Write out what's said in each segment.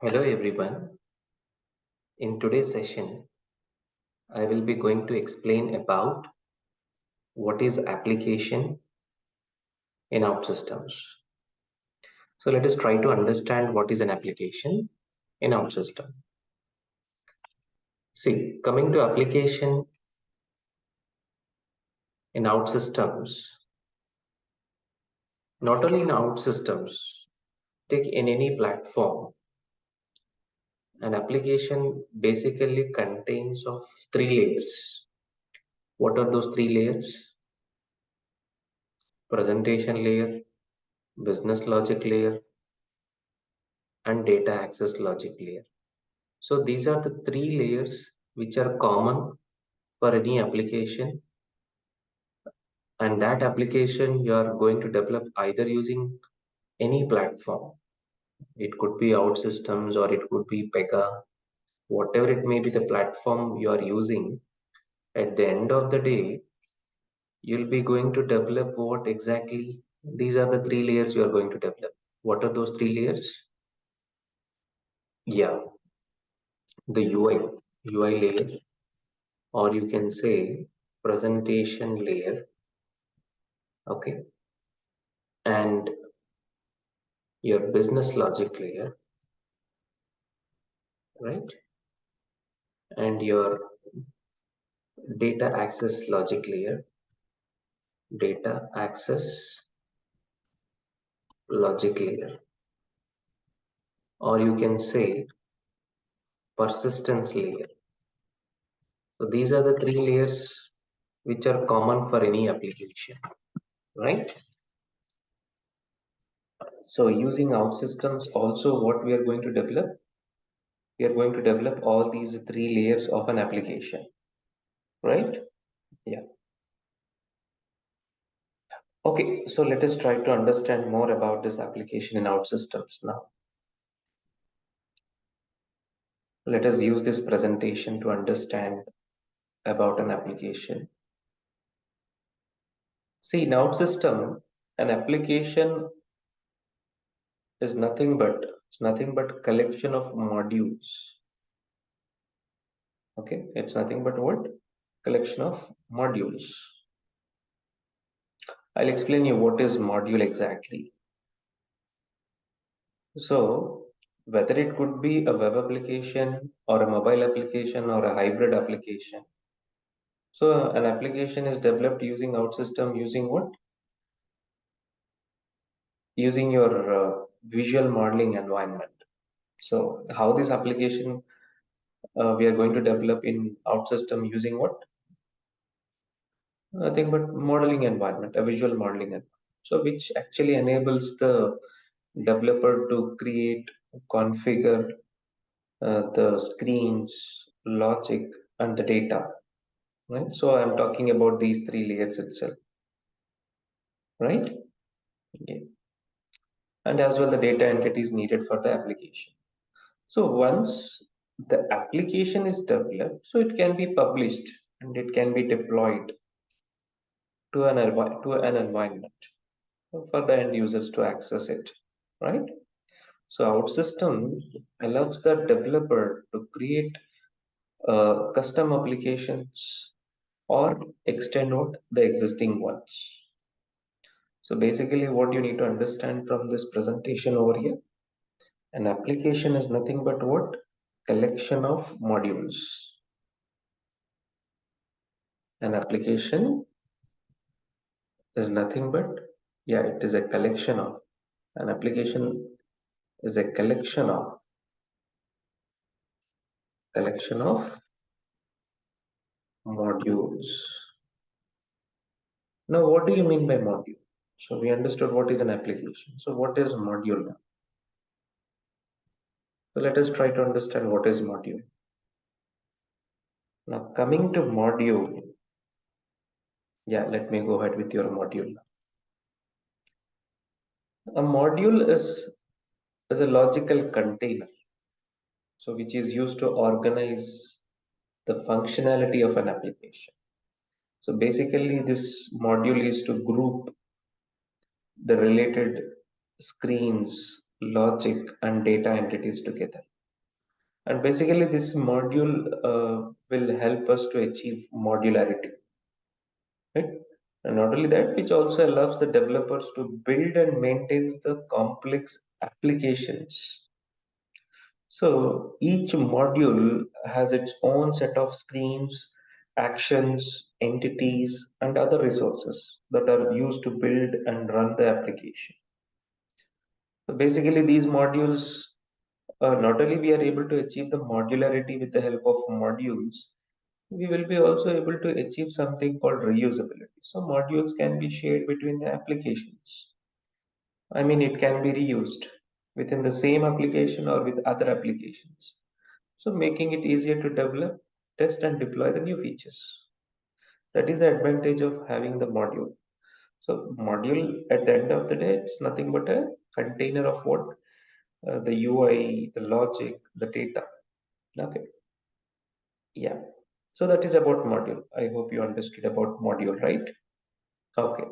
Hello everyone. In today's session, I will be going to explain about what is application in OutSystems. So let us try to understand what is an application in OutSystem. See, coming to application in OutSystems, not only in OutSystems, take in any platform, an application basically contains of three layers. What are those three layers? Presentation layer, business logic layer, and data access logic layer. So these are the three layers which are common for any application, and that application you are going to develop either using any platform. It could be OutSystems or it could be Pega, whatever it may be the platform you are using. At the end of the day, you'll be going to develop what exactly? These are the three layers you are going to develop. What are those three layers? Yeah, the UI layer, or you can say presentation layer, okay, and your business logic layer, right, and your data access logic layer, data access logic layer, or you can say persistence layer. So these are the three layers which are common for any application, right? So using OutSystems, also what we are going to develop, we are going to develop all these three layers of an application, right? Yeah. Okay, so let us try to understand more about this application in OutSystems now. Let us use this presentation to understand about an application. See, in OutSystem, an application is nothing but collection of modules. Okay, it's nothing but what? Collection of modules. I'll explain you what is module exactly. So, whether it could be a web application or a mobile application or a hybrid application. So, an application is developed using OutSystem using what? Using your visual modeling environment. So, how this application we are going to develop in OutSystem using what? Nothing but modeling environment, a visual modeling environment. So, which actually enables the developer to create, configure the screens, logic, and the data. Right. So, I'm talking about these three layers itself. Right. Okay. And as well, the data entities needed for the application. So, once the application is developed, so it can be published and it can be deployed to an environment for the end users to access it, right? So OutSystem allows the developer to create custom applications or extend out the existing ones. So basically what you need to understand from this presentation over here, an application is nothing but what? Collection of modules. An application is nothing but, yeah, it is a collection of, an application is a collection of modules. Now, what do you mean by module? So we understood what is an application. So what is module now? So let us try to understand what is module. Now coming to module, yeah, let me go ahead with your module. A module is a logical container, so which is used to organize the functionality of an application. So basically this module is to group the related screens logic, and data entities together. And basically, this module will help us to achieve modularity, right? And not only that, which also allows the developers to build and maintain the complex applications. So each module has its own set of screens, actions, entities, and other resources that are used to build and run the application. So basically, these modules, not only we are able to achieve the modularity with the help of modules, we will be also able to achieve something called reusability. So modules can be shared between the applications. I mean, it can be reused within the same application or with other applications. So making it easier to develop, test, and deploy the new features. That is the advantage of having the module. So module at the end of the day, it's nothing but a container of what? The UI, the logic, the data. Okay. Yeah. So that is about module. I hope you understood about module, right? Okay.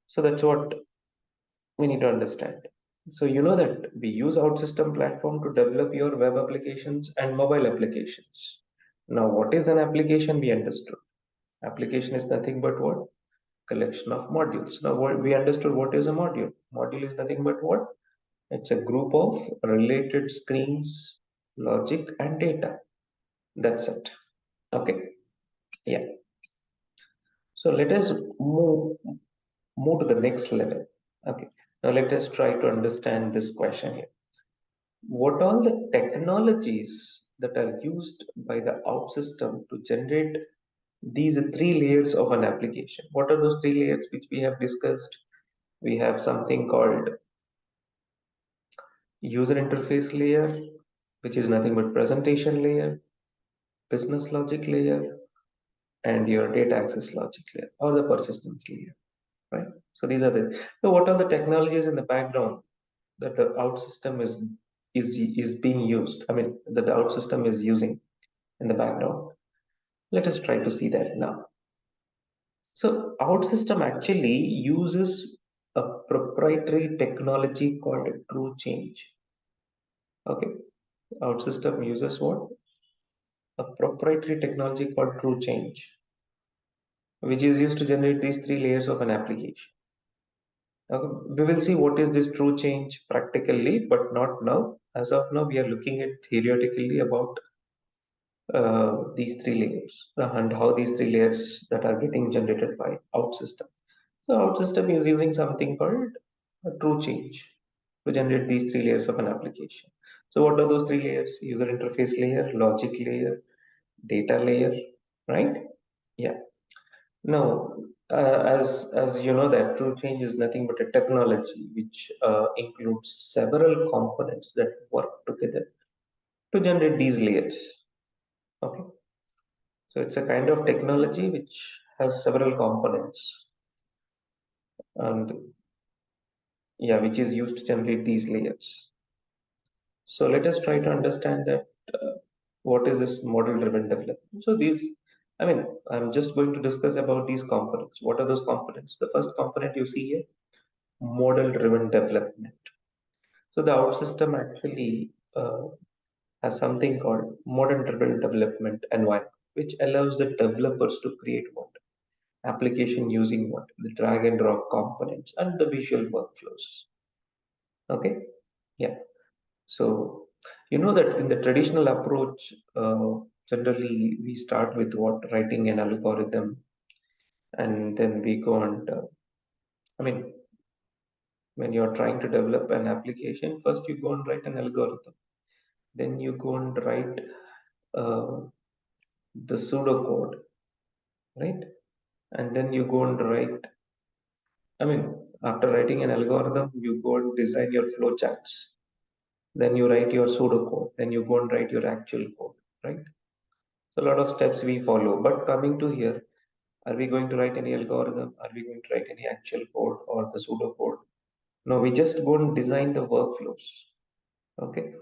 So that's what we need to understand. So you know that we use OutSystem platform to develop your web applications and mobile applications. Now, what is an application? We understood. Application is nothing but what? Collection of modules. Now, what we understood what is a module. Module is nothing but what? It's a group of related screens, logic, and data. That's it. Okay. Yeah. So let us move to the next level. Okay. Now let us try to understand this question here. What all the technologies that are used by the OutSystem to generate these three layers of an application? What are those three layers which we have discussed? We have something called user interface layer, which is nothing but presentation layer, business logic layer, and your data access logic layer or the persistence layer, right? So these are the so what are the technologies in the background that the OutSystem is being used? I mean, that the OutSystem is using in the background. Let us try to see that now. So OutSystem actually uses a proprietary technology called true change. Okay, OutSystem uses what? A proprietary technology called true change, which is used to generate these three layers of an application. Okay, we will see what is this true change practically, but not now. As of now, we are looking at theoretically about these three layers and how these three layers that are getting generated by OutSystem. So OutSystem is using something called a true change to generate these three layers of an application. So what are those three layers? User interface layer, logic layer, data layer, right? Yeah. Now, as you know, that true change is nothing but a technology which includes several components that work together to generate these layers. Okay, so it's a kind of technology which has several components, and yeah, which is used to generate these layers. So let us try to understand that what is this model-driven development. So these, I mean, I'm just going to discuss about these components. What are those components? The first component you see here, model-driven development. So the OutSystem actually has something called model-driven development environment, which allows the developers to create what? Application using what? The drag and drop components and the visual workflows. Okay? Yeah. So you know that in the traditional approach, generally we start with what? Writing an algorithm, and then we go and I mean, when you're trying to develop an application, first you go and write an algorithm, then you go and write uh, the pseudocode, right? And then you go and write, I mean, after writing an algorithm, you go and design your flowcharts. Then you write your pseudocode. Then you go and write your actual code, right? So a lot of steps we follow. But coming to here, are we going to write any algorithm? Are we going to write any actual code or the pseudocode? No, we just go and design the workflows. Okay.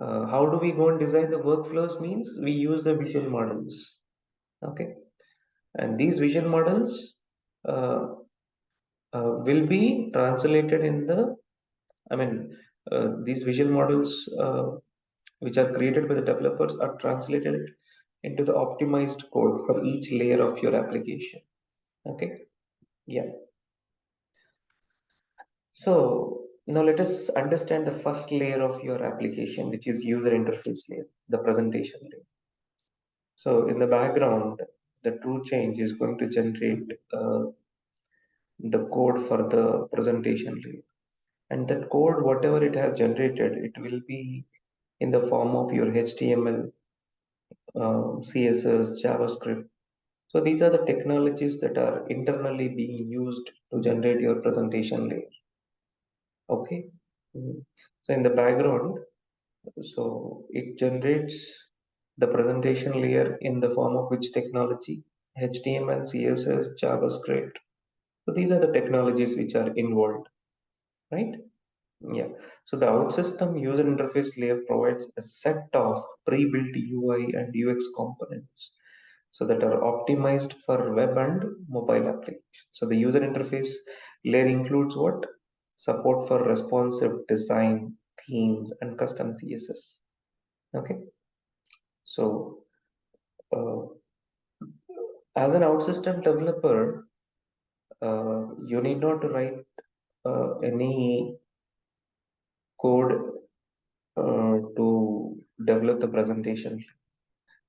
How do we go and design the workflows? Means we use the visual models. Okay. And these vision models uh, will be translated in the I mean, these visual models, which are created by the developers, are translated into the optimized code for each layer of your application. Okay, yeah. So now let us understand the first layer of your application, which is user interface layer, the presentation layer. So in the background, the true change is going to generate the code for the presentation layer. And that code, whatever it has generated, it will be in the form of your HTML, CSS, JavaScript. So these are the technologies that are internally being used to generate your presentation layer. Okay. Mhm. So in the background, so it generates the presentation layer in the form of which technology? HTML, CSS, JavaScript. So these are the technologies which are involved, right? Yeah. So the OutSystem user interface layer provides a set of pre-built UI and UX components so that are optimized for web and mobile applications. So the user interface layer includes what? Support for responsive design, themes, and custom CSS. Okay. So uh, as an OutSystem developer, you need not to write any code to develop the presentation.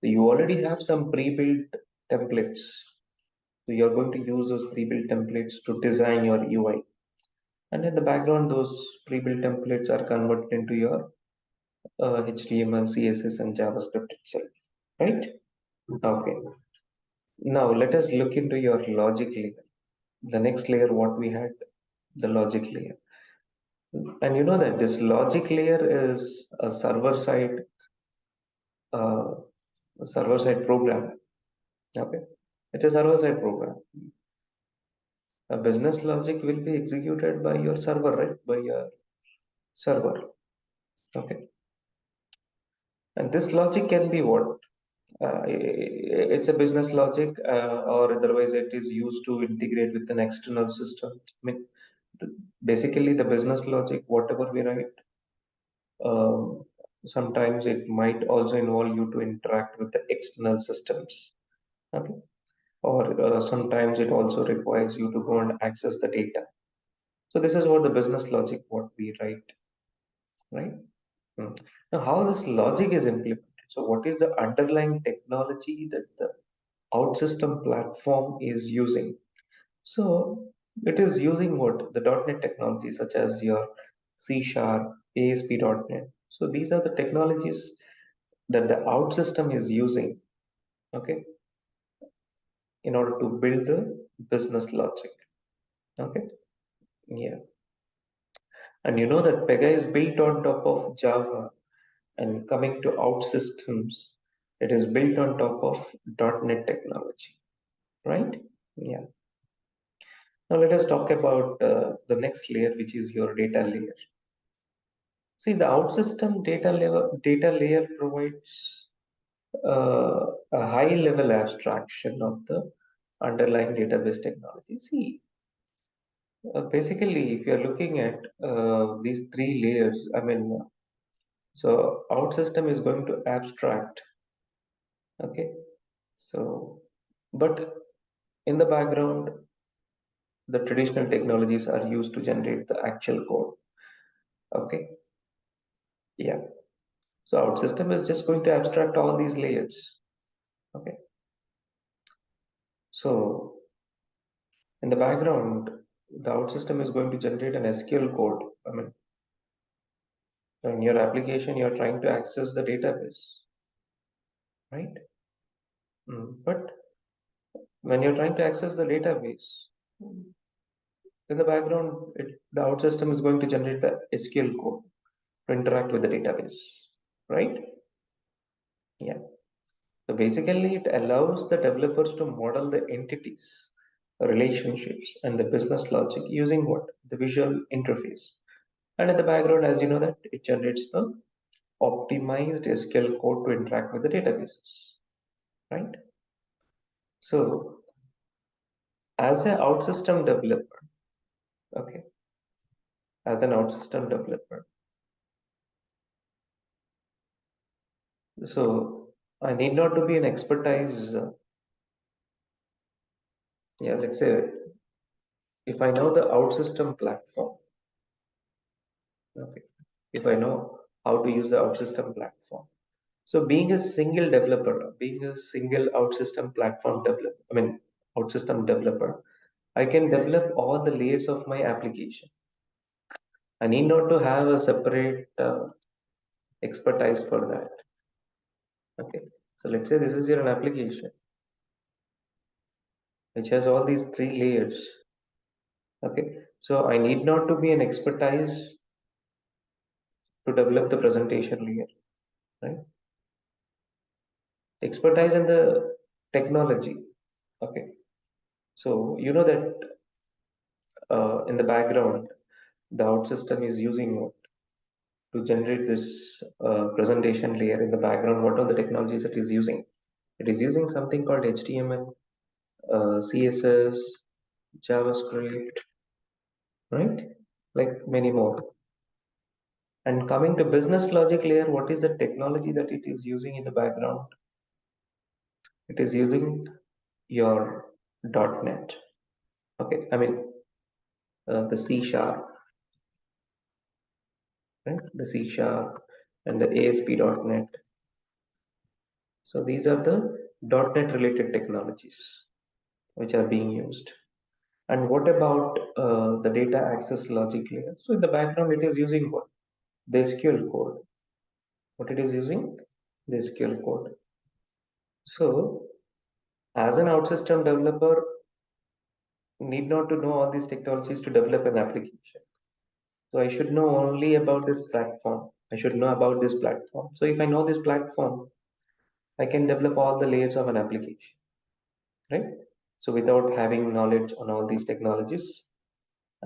So you already have some pre-built templates. So you're going to use those pre-built templates to design your UI. And in the background, those pre-built templates are converted into your HTML, CSS, and JavaScript itself. Right? Okay. Now let us look into your logic layer. The next layer, what we had, the logic layer. And you know that this logic layer is a uh, server side program. Okay. It's a server side program. A business logic will be executed by your server, right? By your server. Okay. And this logic can be what? It's a business logic, or otherwise it is used to integrate with an external system. I mean, basically the business logic, whatever we write, um, sometimes it might also involve you to interact with the external systems. Okay. Or sometimes it also requires you to go and access the data. So this is what the business logic, what we write, right? Hmm. Now, how this logic is implemented? So, what is the underlying technology that the OutSystem platform is using? So, it is using what the .NET technology, such as your C Sharp, ASP.NET. So, these are the technologies that the OutSystem is using, okay, in order to build the business logic. Okay, yeah, and you know that Pega is built on top of Java. And coming to OutSystems, it is built on top of .NET technology, right? Yeah. Now let us talk about the next layer, which is your data layer. See, the OutSystem data layer provides a high level abstraction of the underlying database technology. See, basically, if you're looking at these three layers, I mean, so OutSystem is going to abstract, okay? So, but in the background, the traditional technologies are used to generate the actual code. Okay, yeah. So OutSystem is just going to abstract all these layers. Okay, so in the background, the OutSystem is going to generate an SQL code. I mean, in your application, you're trying to access the database, right? But when you're trying to access the database, in the background, the OutSystem is going to generate the SQL code to interact with the database, right? Yeah. So basically, it allows the developers to model the entities, relationships, and the business logic using what? The visual interface. And in the background, as you know, that it generates the optimized SQL code to interact with the databases, right? So, as an OutSystem developer, okay, as an OutSystem developer. So I need not to be an expertise. Yeah, let's say if I know the OutSystem platform, okay, if I know how to use the OutSystem platform. So being a single developer, being a single OutSystem platform developer, I mean OutSystem developer, I can develop all the layers of my application. I need not to have a separate expertise for that. Okay. So let's say this is your an application which has all these three layers. Okay. So I need not to be an expertise to develop the presentation layer, right? Expertise in the technology. Okay. So you know that in the background, the OutSystem is using what to generate this presentation layer in the background. What are the technologies it is using? It is using something called HTML, CSS, JavaScript, right? Like many more. And coming to business logic layer, what is the technology that it is using in the background? It is using your .NET. Okay, I mean the C sharp, right? The C sharp and the ASP.NET. So these are the .NET related technologies which are being used. And what about the data access logic layer? So in the background, it is using what? The SQL code. What it is using? The SQL code. So as an OutSystem developer, need not to know all these technologies to develop an application. So I should know only about this platform. I should know about this platform. So if I know this platform, I can develop all the layers of an application, right? So without having knowledge on all these technologies,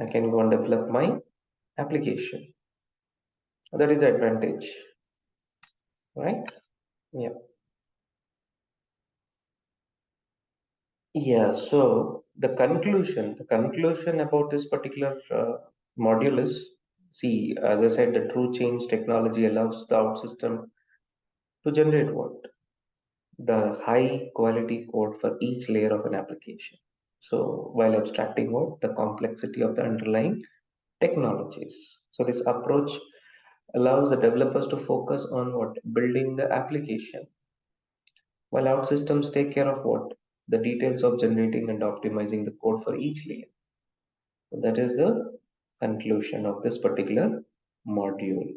I can go and develop my application. That is the advantage, right? Yeah. Yeah. So the conclusion about this particular module is, see, as I said, the true change technology allows the OutSystem to generate what? The high quality code for each layer of an application. So while abstracting what? The complexity of the underlying technologies. So this approach allows the developers to focus on what? Building the application, while OutSystems take care of what? The details of generating and optimizing the code for each layer. So that is the conclusion of this particular module.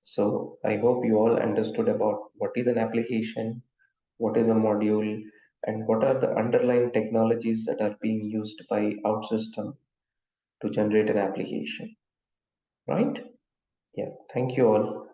So I hope you all understood about what is an application, what is a module, and what are the underlying technologies that are being used by OutSystem to generate an application, right? Yeah, thank you all.